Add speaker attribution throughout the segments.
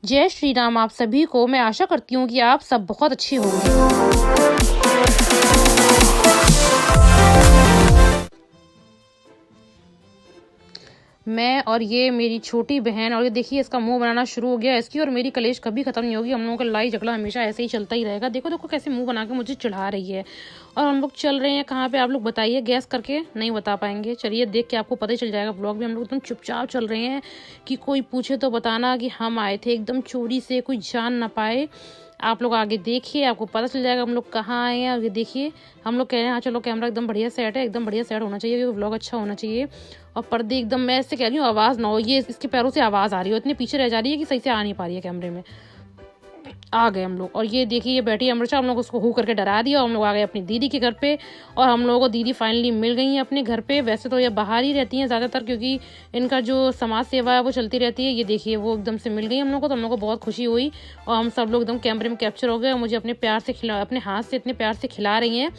Speaker 1: जय श्री राम आप सभी को। मैं आशा करती हूँ कि आप सब बहुत अच्छे होंगे। मैं और ये मेरी छोटी बहन, और ये देखिए इसका मुंह बनाना शुरू हो गया। इसकी और मेरी कलेश कभी खत्म नहीं होगी। हम लोगों का लड़ाई झगड़ा हमेशा ऐसे ही चलता ही रहेगा। देखो देखो कैसे मुंह बना के मुझे चिढ़ा रही है। और हम लोग चल रहे हैं कहाँ पे, आप लोग बताइए। गैस करके नहीं बता पाएंगे, चलिए देख के आपको पता ही चल जाएगा। ब्लॉग में हम लोग एकदम चुपचाप चल रहे हैं कि कोई पूछे तो बताना कि हम आए थे एकदम चोरी से, कोई जान ना पाए। आप लोग आगे देखिए, आपको पता चल जाएगा हम लोग कहाँ आए हैं। आगे देखिए, हम लोग कह रहे हैं हाँ चलो कैमरा एकदम बढ़िया सेट है, एकदम बढ़िया सेट होना चाहिए क्योंकि व्लॉग अच्छा होना चाहिए। और पर्दे एकदम, मैं इससे कह रही हूँ आवाज़ ना हो, ये इसके पैरों से आवाज़ आ रही है, इतने पीछे रह जा रही है कि सही से आ नहीं पा रही है कैमरे में। आ गए हम लोग, और ये देखिए ये बैठी है अमृता। हम लोग उसको हू करके डरा दिया और हम लोग आ गए अपनी दीदी के घर पे। और हम लोगों को दीदी फाइनली मिल गई हैं अपने घर पे। वैसे तो ये बाहर ही रहती हैं ज़्यादातर क्योंकि इनका जो समाज सेवा है वो चलती रहती है। ये देखिए वो एकदम से मिल गई हम लोग को, तो हम लोग को बहुत खुशी हुई। और हम सब लोग एकदम कैमरे में कैप्चर हो गए और मुझे अपने प्यार से अपने हाथ से इतने प्यार से खिला रही हैं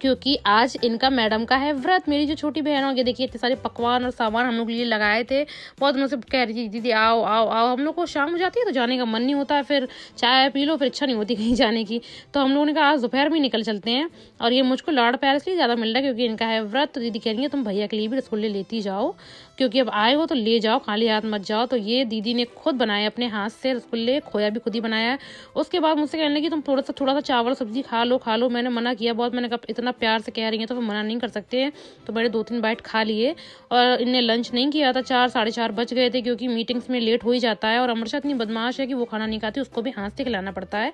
Speaker 1: क्योंकि आज इनका मैडम का है व्रत। मेरी जो छोटी बहन हो, ये देखिए इतने सारे पकवान और सामान हम लोग लिए लगाए थे। बहुत दिनों से कह रही थी दीदी आओ आओ आओ। हम लोग को शाम हो जाती है तो जाने का मन नहीं होता है, फिर चाय पी लो फिर इच्छा नहीं होती कहीं जाने की। तो हम लोगों ने कहा आज दोपहर में निकल चलते हैं। और ये मुझको लाड़ प्यार इसलिए ज़्यादा मिल रहा है क्योंकि इनका है व्रत। तो दीदी कह रही है तुम भैया के लिए भी रसगुल्ले लेती जाओ क्योंकि अब आए हो तो ले जाओ, खाली हाथ मत जाओ। तो ये दीदी ने खुद बनाए अपने हाथ से रसगुल्ले, खोया भी खुद ही बनाया है। उसके बाद मुझसे कहने लगी तुम थोड़ा सा चावल सब्जी खा लो। मैंने मना किया बहुत, मैंने कहा इतना प्यार से कह रही है तो फिर मना नहीं कर सकते हैं। तो मैंने 2-3 बाइट खा लिए। और इनने लंच नहीं किया था, 4-4:30 बज गए थे क्योंकि मीटिंग्स में लेट हो ही जाता है। और अमृता इतनी बदमाश है कि वो खाना नहीं खाती, उसको भी हाथ से खिलाना पड़ता है।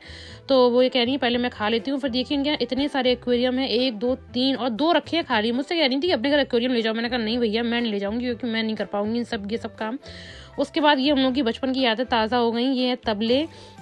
Speaker 1: तो वो ये कह रही है पहले मैं खा लेती हूँ। फिर देखिए इनके यहाँ इतने सारे एक्वेरियम है, 1 2 3 और 2 रखे हैं खाली। मुझसे कह रही थी अपने घर एक्वेरियम ले जाओ। मैंने कहा नहीं भैया मैं नहीं ले जाऊंगी क्योंकि मैं नहीं कर पाऊंगी ये सब काम। उसके बाद ये हम लोग की बचपन की यादें ताज़ा हो गई। ये है तबले,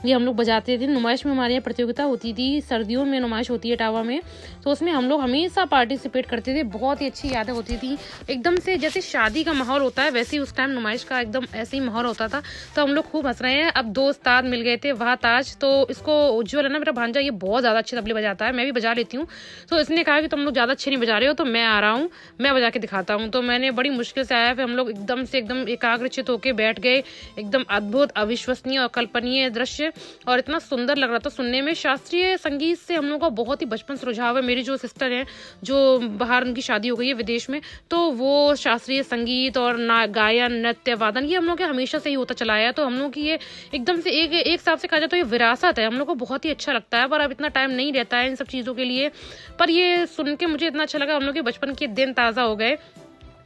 Speaker 1: ये हम लोग बजाते थे। नुमाइश में हमारे यहाँ प्रतियोगिता होती थी, सर्दियों में नुमाइश होती है टावा में, तो उसमें हम लोग हमेशा पार्टिसिपेट करते थे। बहुत ही अच्छी यादें होती थी, एकदम से जैसे शादी का माहौल होता है वैसे ही उस टाइम नुमाइश का एकदम ऐसे ही माहौल होता था। तो हम लोग खूब हंस रहे हैं। अब 2 उस्ताद मिल गए थे, वहाँ ताज, तो इसको उज्ज्वल है ना मेरा भांजा, ये बहुत ज़्यादा अच्छे तबले बजाता है, मैं भी बजा लेती हूँ। तो इसने कहा कि तुम लोग ज़्यादा अच्छे नहीं बजा रहे हो तो मैं आ रहा हूँ, मैं बजा के दिखाता हूँ। तो मैंने बड़ी मुश्किल से आया, फिर हम लोग एकदम एकाग्रचित होकर बैठ गए। एकदम अद्भुत, अविश्वसनीय और कल्पनीय दृश्य, और इतना सुंदर लग रहा था सुनने में। शास्त्रीय संगीत से हम लोगों का बहुत ही बचपन से रुझाव है। मेरी जो सिस्टर है जो बाहर, उनकी शादी हो गई है विदेश में, तो वो शास्त्रीय संगीत और गायन, नृत्य, वादन ये हम लोग के हमेशा से ही होता चला आया है। तो हम लोग की ये एकदम से एक हिसाब से कहा जाए तो ये विरासत है। हम लोग को बहुत ही अच्छा लगता है, पर अब इतना टाइम नहीं रहता है इन सब चीज़ों के लिए। पर ये सुन के मुझे इतना अच्छा लगा, हम लोग के बचपन के दिन ताज़ा हो गए।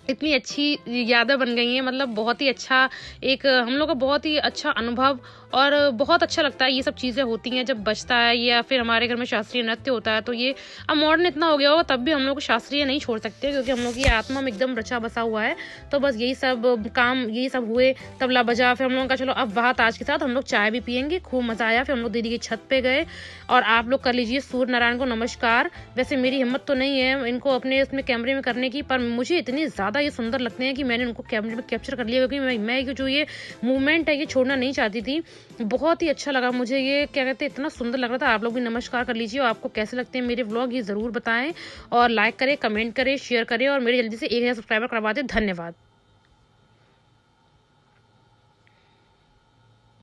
Speaker 1: इतनी अच्छी यादें बन गई हैं, मतलब बहुत ही अच्छा एक हम लोग का बहुत ही अच्छा अनुभव। और बहुत अच्छा लगता है ये सब चीज़ें होती हैं जब बजता है, या फिर हमारे घर में शास्त्रीय नृत्य होता है। तो ये अब मॉडर्न इतना हो गया होगा तब भी हम लोग शास्त्रीय नहीं छोड़ सकते क्योंकि हम लोग की आत्मा में एकदम रचा बसा हुआ है। तो बस यही सब काम, यही सब हुए, तबला बजा, फिर हम लोगों का चलो अब वहाँ ताज के साथ हम लोग चाय भी पियेंगे, खूब मज़ा आया। फिर हम लोग दीदी की छत पे गए। और आप लोग कर लीजिए सूर्य नारायण को नमस्कार। वैसे मेरी हिम्मत तो नहीं है इनको अपने उसमें कैमरे में करने की, पर मुझे इतने ज़्यादा ये सुंदर लगते हैं कि मैंने उनको कैमरे में कैप्चर कर लिया क्योंकि मैं जो ये मूवमेंट है ये छोड़ना नहीं चाहती थी। बहुत ही अच्छा लगा मुझे, ये क्या कहते हैं इतना सुंदर लग रहा था। आप लोग भी नमस्कार कर लीजिए। और आपको कैसे लगते हैं मेरे व्लॉग ये ज़रूर बताएं, और लाइक करें, कमेंट करें, शेयर करें, और मेरे जल्दी से 1000 सब्सक्राइबर करवा दें। धन्यवाद।